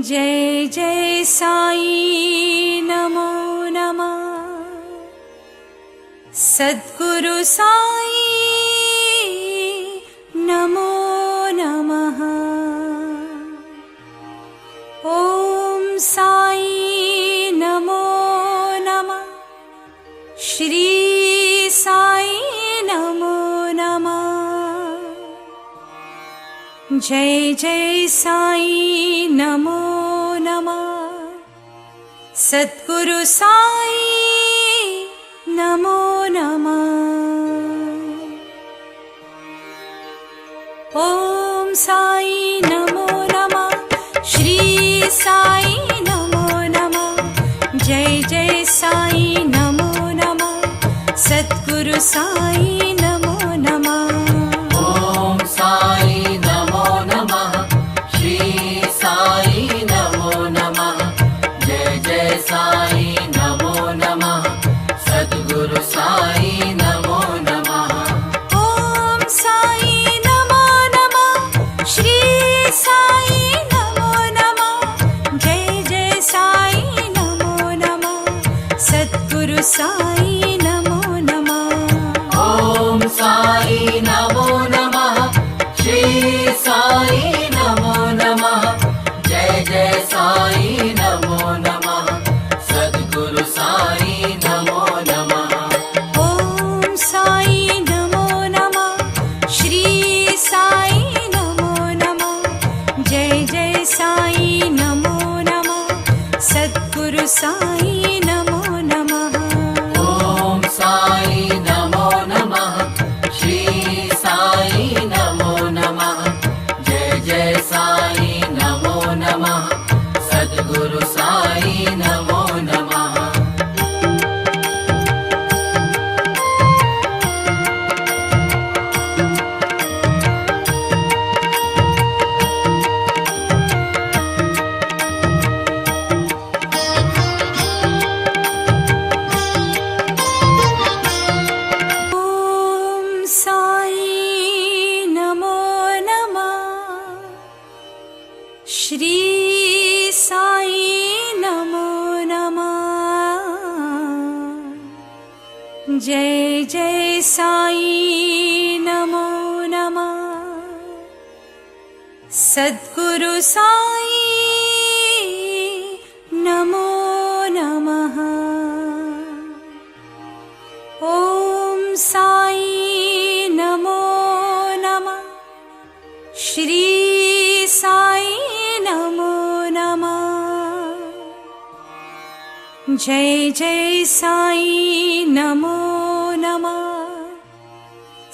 जय जय साई नमो नमः। सद्गुरु साई नमो नमः। ओम साई नमो नमः। श्री साई नमो नमः। जय जय साई नमो नमः। सद्गुरु साई नमो नमः। ओम साई नमो नमः। श्री साई नमो नमः। जय जय साई नमो नमः। सद्गुरु साई नमो नमः। ओम साई नमो नमः। श्री साई नमो नमः। जय जय साई नमो नमः। सद्गुरु साई नमो नमः। ओम साई नमो नमः। श्री साई नमो नमः। जय जय साई नमो नमः। सद्गुरु साई नमो नमः। ओम साई नमो नमः। श्री साई नमो नमः। जय जय साई नमो नमः। सद्गुरु साई नमो नमः। ओम साई नमो नमः। श्री साई नमो नमः। जय जय साई नमो नमः। सद्गुरु साई नमो नमः। ओम साई नमो नमः। श्री साई नमो नमः। जय जय साई नमो नमः। सद्गुरु साई नमो नमः। ओम साई नमो नमः। श्री साई नमो नमः। जय जय साई नमो नमः। सद्गुरु साई नमो नमः। ओम साई नमो नमः। श्री साई नमो नमः। जय जय साई नमो नमः।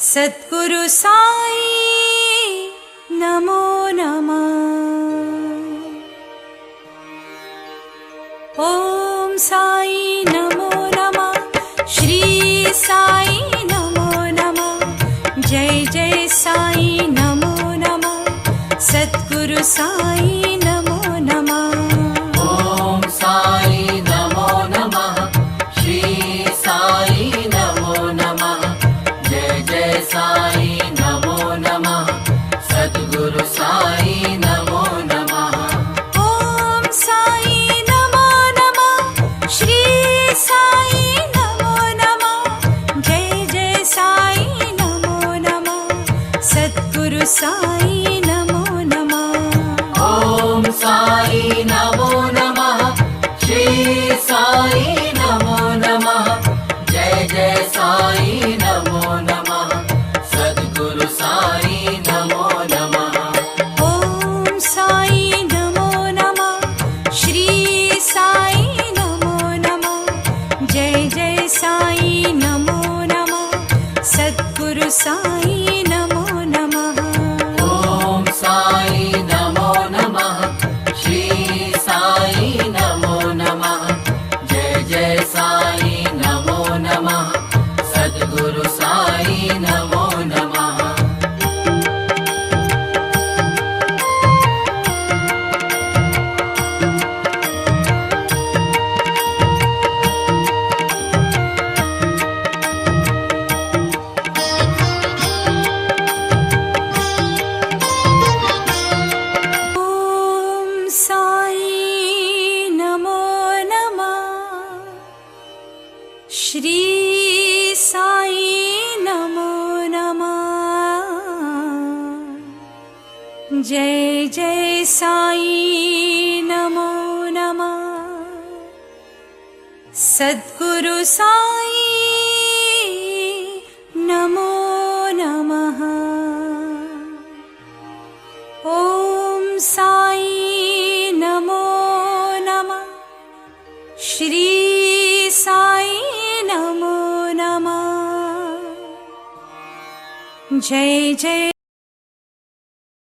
सद्गुरु साई नमो नमः। ओम साई नमो नमः। श्री साई नमो नमः। जय जय साई नमो नमः। सद्गुरु साई नमो नमः। ओम साई नमो नमः। श्री साई नमो नमः। जय जय साई नमो नमः। सद्गुरु साई नमो नमः। ओम साई नमो नमः। श्री साई नमो नमः। जय जय साई नमो नमः। सद्गुरु साई नमो नमः। ओम साई नमो नमः। श्री साई नमो नमः। जय जय साई नमो नमः। सद्गुरु साई नमो नमः। ओम साई नमो नमः। श्री साई नमो नमः। जय जय साई नमो नमः। सद्गुरु साई नमो नमः। ओम साई नमो नमः। श्री साई नमो नमः। जय जय साई नमो नमः। सद्गुरु साई नमो नमः। साई नमो नमः। सद्गुरु साई नमो नमः। ॐ साई नमो नमः। श्री साई नमो नमः। जय जय